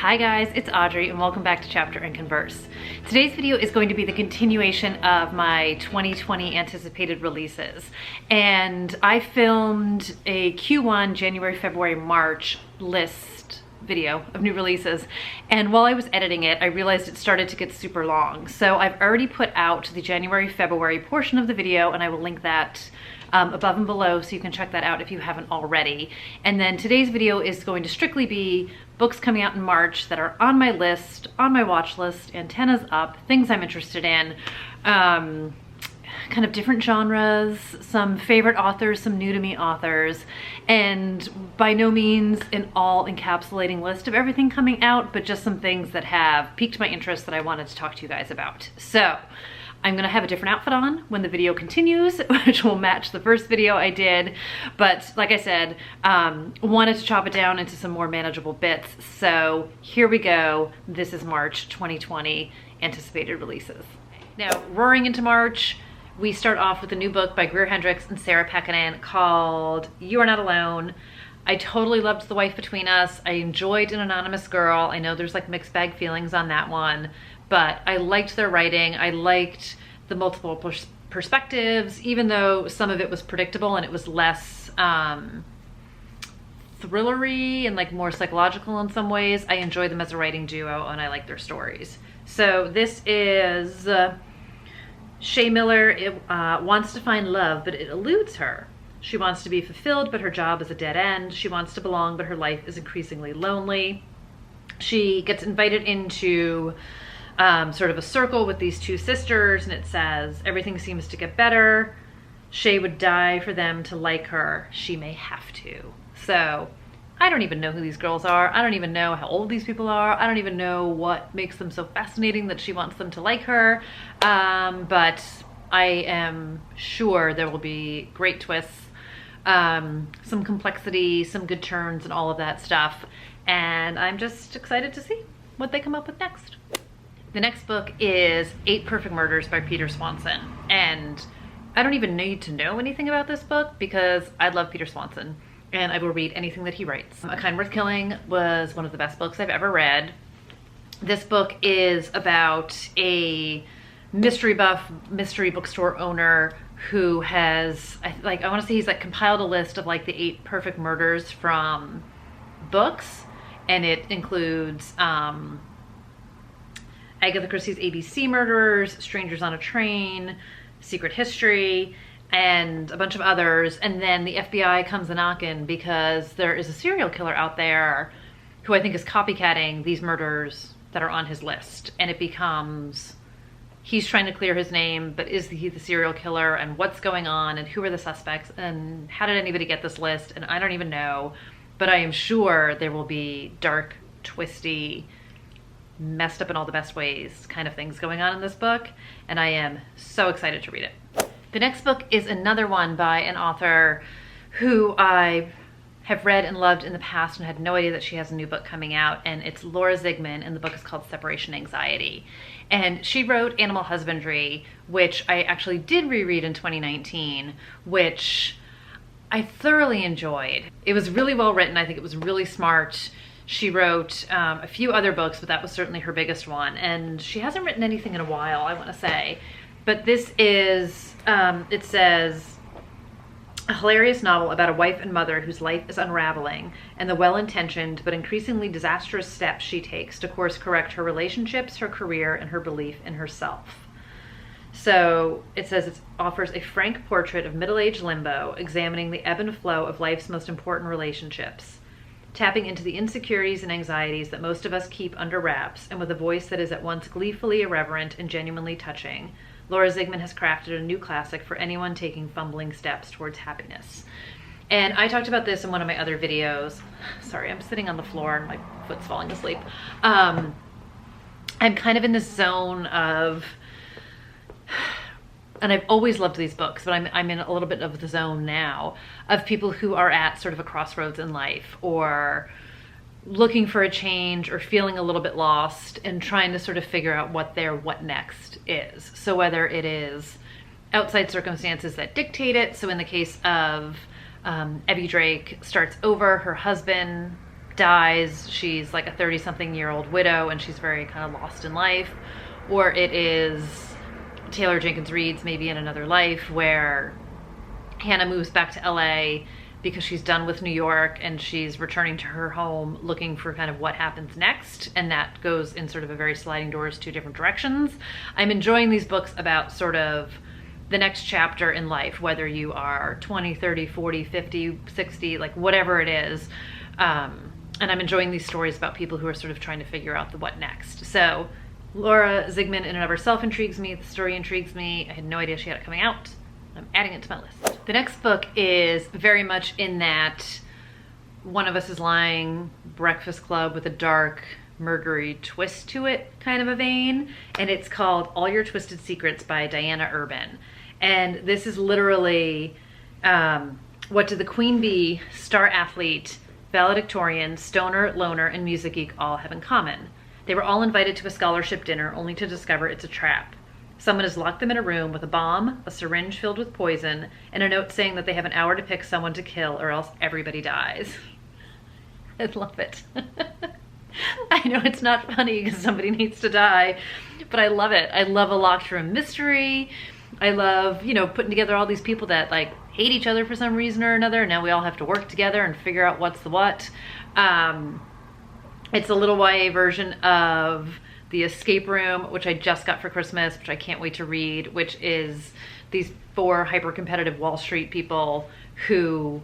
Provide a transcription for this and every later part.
Hi guys, it's Audrey and welcome back to Chapter and Converse. Today's video is going to be the continuation of my 2020 anticipated releases. And I filmed a Q1 January, February, March list video of new releases. And while I was editing it, I realized it started to get super long. So I've already put out the January, February portion of the video, and I will link that above and below so you can check that out if you haven't already. And then today's video is going to strictly be books coming out in March that are on my list, on my watch list, antennas up, things I'm interested in, kind of different genres, some favorite authors, some new to me authors, and by no means an all encapsulating list of everything coming out, but just some things that have piqued my interest that I wanted to talk to you guys about. So I'm gonna have a different outfit on when the video continues, which will match the first video I did. But like I said, wanted to chop it down into some more manageable bits. So here we go. This is March 2020 anticipated releases. Now, roaring into March, we start off with a new book by Greer Hendricks and Sarah Pekkanen called You Are Not Alone. I totally loved The Wife Between Us. I enjoyed An Anonymous Girl. I know there's like mixed bag feelings on that one, but I liked their writing. I liked the multiple perspectives, even though some of it was predictable and it was less thrillery and like more psychological in some ways. I enjoy them as a writing duo and I like their stories. So this is Shay Miller. Wants to find love, but it eludes her. She wants to be fulfilled, but her job is a dead end. She wants to belong, but her life is increasingly lonely. She gets invited into sort of a circle with these two sisters, and it says, everything seems to get better. Shay would die for them to like her. She may have to. So I don't even know who these girls are. I don't even know how old these people are. I don't even know what makes them so fascinating that she wants them to like her. But I am sure there will be great twists, some complexity, some good turns, and all of that stuff. And I'm just excited to see what they come up with next. The next book is 8 Perfect Murders by Peter Swanson. And I don't even need to know anything about this book because I love Peter Swanson and I will read anything that he writes. A Kind Worth Killing was one of the best books I've ever read. This book is about a mystery buff, mystery bookstore owner who has, I want to say he's like compiled a list of like the 8 perfect murders from books. And it includes Agatha Christie's ABC Murderers, Strangers on a Train, Secret History, and a bunch of others. And then the FBI comes a knocking because there is a serial killer out there who I think is copycatting these murders that are on his list. And it becomes, he's trying to clear his name, but is he the serial killer, and what's going on, and who are the suspects, and how did anybody get this list? And I don't even know, but I am sure there will be dark, twisty, messed up in all the best ways kind of things going on in this book, and I am so excited to read it. The next book is another one by an author who I have read and loved in the past and had no idea that she has a new book coming out, and it's Laura Zigman, and the book is called Separation Anxiety. And she wrote Animal Husbandry, which I actually did reread in 2019, which I thoroughly enjoyed. It was really well written. I think it was really smart. She wrote a few other books, but that was certainly her biggest one. And she hasn't written anything in a while, I want to say. But this is, it says, a hilarious novel about a wife and mother whose life is unraveling and the well-intentioned but increasingly disastrous steps she takes to course correct her relationships, her career, and her belief in herself. So it says it offers a frank portrait of middle-aged limbo, examining the ebb and flow of life's most important relationships, tapping into the insecurities and anxieties that most of us keep under wraps, and with a voice that is at once gleefully irreverent and genuinely touching, Laura Zigman has crafted a new classic for anyone taking fumbling steps towards happiness. And I talked about this in one of my other videos. Sorry, I'm sitting on the floor and my foot's falling asleep. I'm kind of in this zone of, and I've always loved these books, but I'm in a little bit of the zone now of people who are at sort of a crossroads in life, or looking for a change, or feeling a little bit lost and trying to sort of figure out what their what next is. So whether it is outside circumstances that dictate it. So in the case of Evie Drake starts over, her husband dies. She's like a 30-something-year-old widow and she's very kind of lost in life. Or it is Taylor Jenkins Reid's Maybe in Another Life, where Hannah moves back to LA because she's done with New York and she's returning to her home looking for kind of what happens next, and that goes in sort of a very sliding doors, two different directions. I'm enjoying these books about sort of the next chapter in life, whether you are 20, 30, 40, 50, 60, like whatever it is. And I'm enjoying these stories about people who are sort of trying to figure out the what next. So Laura Zigman in and of herself intrigues me. The story intrigues me. I had no idea she had it coming out. I'm adding it to my list. The next book is very much in that one of us is lying Breakfast Club with a dark, murdery twist to it kind of a vein. And it's called All Your Twisted Secrets by Diana Urban. And this is literally what did the Queen Bee, star athlete, valedictorian, stoner, loner, and music geek all have in common? They were all invited to a scholarship dinner only to discover it's a trap. Someone has locked them in a room with a bomb, a syringe filled with poison, and a note saying that they have an hour to pick someone to kill or else everybody dies. I love it. I know it's not funny because somebody needs to die, but I love it. I love a locked room mystery. I love, you know, putting together all these people that like hate each other for some reason or another. And now we all have to work together and figure out what's the what. It's a little YA version of The Escape Room, which I just got for Christmas, which I can't wait to read, which is these 4 hyper-competitive Wall Street people who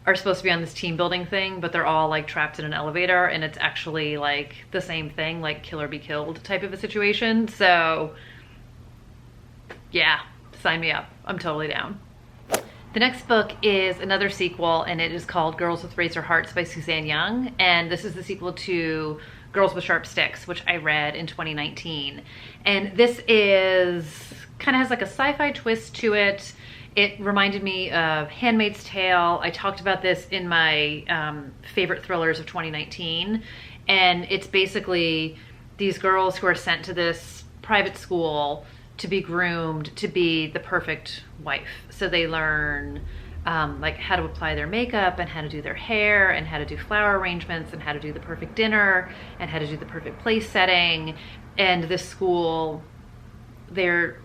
are supposed to be on this team building thing, but they're all like trapped in an elevator, and it's actually like the same thing, like kill or be killed type of a situation. So yeah, sign me up. I'm totally down. The next book is another sequel, and it is called Girls with Razor Hearts by Suzanne Young. And this is the sequel to Girls with Sharp Sticks, which I read in 2019. And this is kind of has like a sci-fi twist to it. It reminded me of Handmaid's Tale. I talked about this in my favorite thrillers of 2019. And it's basically these girls who are sent to this private school to be groomed to be the perfect wife. So they learn like how to apply their makeup and how to do their hair and how to do flower arrangements and how to do the perfect dinner and how to do the perfect place setting. And this school, they're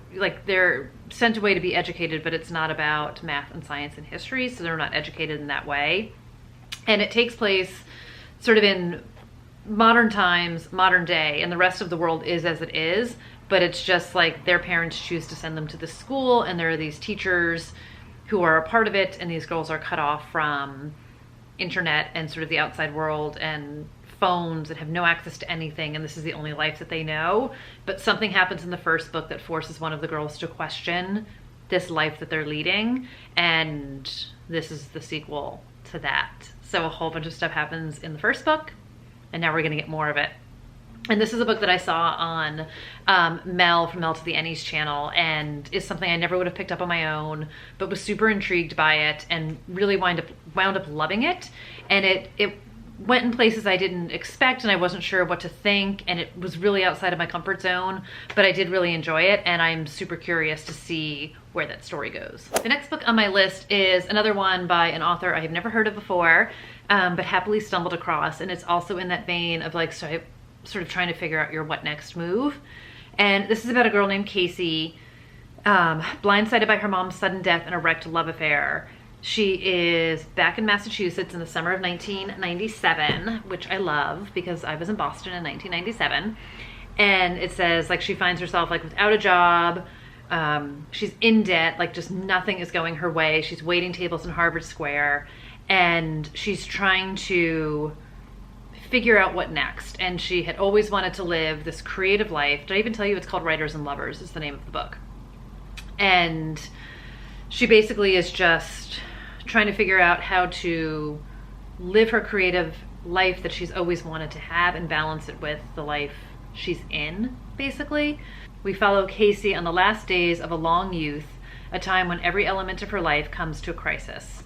sent away to be educated, but it's not about math and science and history, so they're not educated in that way. And it takes place sort of in modern times, modern day, and the rest of the world is as it is, but it's just like their parents choose to send them to this school, and there are these teachers who are a part of it, and these girls are cut off from internet and sort of the outside world and phones and have no access to anything, and this is the only life that they know. But something happens in the first book that forces one of the girls to question this life that they're leading, and this is the sequel to that. So a whole bunch of stuff happens in the first book, and now we're gonna get more of it. And this is a book that I saw on Mel from Mel to the Ennies channel, and is something I never would have picked up on my own, but was super intrigued by it and really wound up loving it. And it went in places I didn't expect, and I wasn't sure what to think, and it was really outside of my comfort zone, but I did really enjoy it, and I'm super curious to see where that story goes. The next book on my list is another one by an author I have never heard of before, but happily stumbled across, and it's also in that vein of like sort of trying to figure out your what next move. And this is about a girl named Casey, blindsided by her mom's sudden death and a wrecked love affair. She is back in Massachusetts in the summer of 1997, which I love because I was in Boston in 1997. And it says like she finds herself like without a job, she's in debt, like just nothing is going her way. She's waiting tables in Harvard Square, and she's trying to figure out what next. And she had always wanted to live this creative life. Did I even tell you it's called Writers and Lovers is the name of the book? And she basically is just trying to figure out how to live her creative life that she's always wanted to have and balance it with the life she's in, basically. We follow Casey on the last days of a long youth, a time when every element of her life comes to a crisis.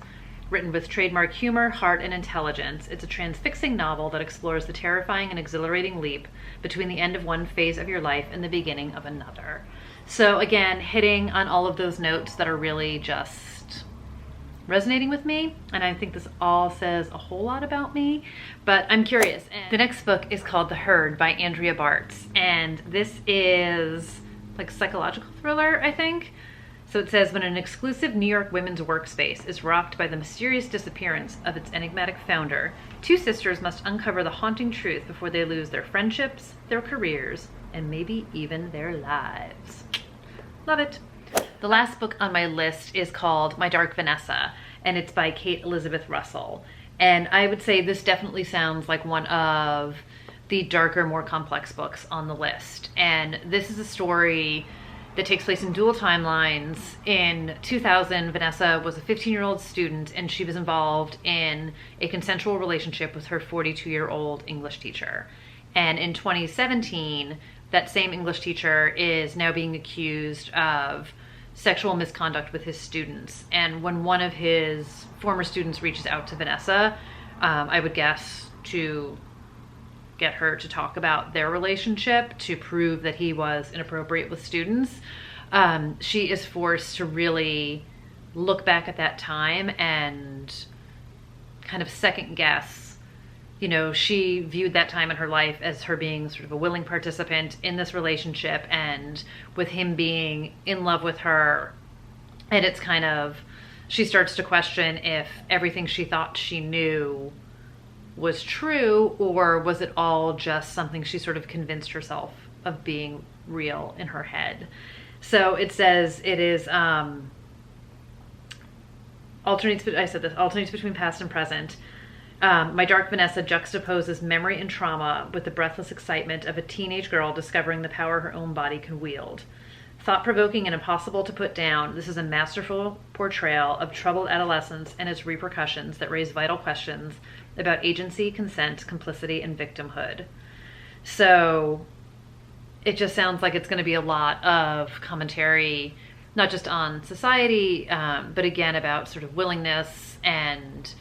Written with trademark humor, heart, and intelligence, it's a transfixing novel that explores the terrifying and exhilarating leap between the end of one phase of your life and the beginning of another. So again, hitting on all of those notes that are really just resonating with me, and I think this all says a whole lot about me, but I'm curious. And the next book is called The Herd by Andrea Bartz, and this is like a psychological thriller, I think. So it says, when an exclusive New York women's workspace is rocked by the mysterious disappearance of its enigmatic founder, two sisters must uncover the haunting truth before they lose their friendships, their careers, and maybe even their lives. Love it. The last book on my list is called My Dark Vanessa, and it's by Kate Elizabeth Russell. And I would say this definitely sounds like one of the darker, more complex books on the list. And this is a story that takes place in dual timelines. In 2000, Vanessa was a 15-year-old student, and she was involved in a consensual relationship with her 42-year-old English teacher. And in 2017, that same English teacher is now being accused of sexual misconduct with his students. And when one of his former students reaches out to Vanessa, I would guess to get her to talk about their relationship to prove that he was inappropriate with students, she is forced to really look back at that time and kind of second guess. You know, she viewed that time in her life as her being sort of a willing participant in this relationship, and with him being in love with her. And it's kind of, she starts to question if everything she thought she knew was true, or was it all just something she sort of convinced herself of being real in her head. So it says it is alternates between past and present. My Dark Vanessa juxtaposes memory and trauma with the breathless excitement of a teenage girl discovering the power her own body can wield. Thought-provoking and impossible to put down, this is a masterful portrayal of troubled adolescence and its repercussions that raise vital questions about agency, consent, complicity, and victimhood. So it just sounds like it's going to be a lot of commentary, not just on society, but again about sort of willingness and,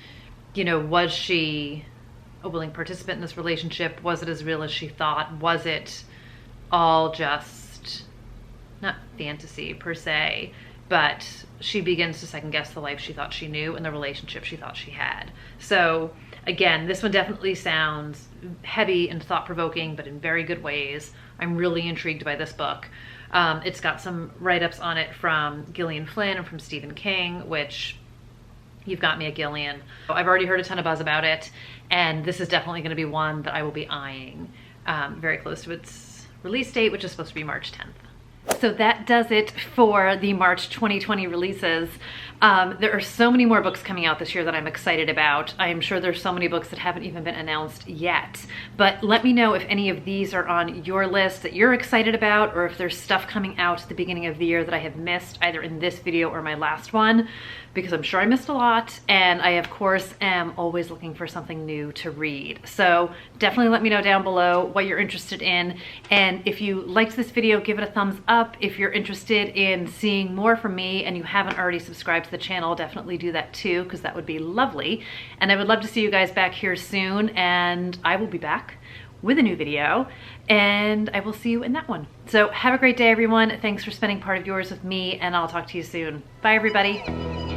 you know, was she a willing participant in this relationship? Was it as real as she thought? Was it all just, not fantasy per se, but she begins to second guess the life she thought she knew and the relationship she thought she had. So again, this one definitely sounds heavy and thought-provoking, but in very good ways. I'm really intrigued by this book. It's got some write-ups on it from Gillian Flynn and from Stephen King, which you've got me at Gillian. I've already heard a ton of buzz about it, and this is definitely going to be one that I will be eyeing very close to its release date, which is supposed to be March 10th. So that does it for the March 2020 releases. There are so many more books coming out this year that I'm excited about. I am sure there's so many books that haven't even been announced yet. But let me know if any of these are on your list that you're excited about, or if there's stuff coming out at the beginning of the year that I have missed, either in this video or my last one, because I'm sure I missed a lot. And I, of course, am always looking for something new to read. So definitely let me know down below what you're interested in. And if you liked this video, give it a thumbs up. If you're interested in seeing more from me and you haven't already subscribed to the channel, definitely do that too, because that would be lovely. And I would love to see you guys back here soon, and I will be back with a new video, and I will see you in that one. So have a great day, everyone. Thanks for spending part of yours with me, and I'll talk to you soon. Bye, everybody.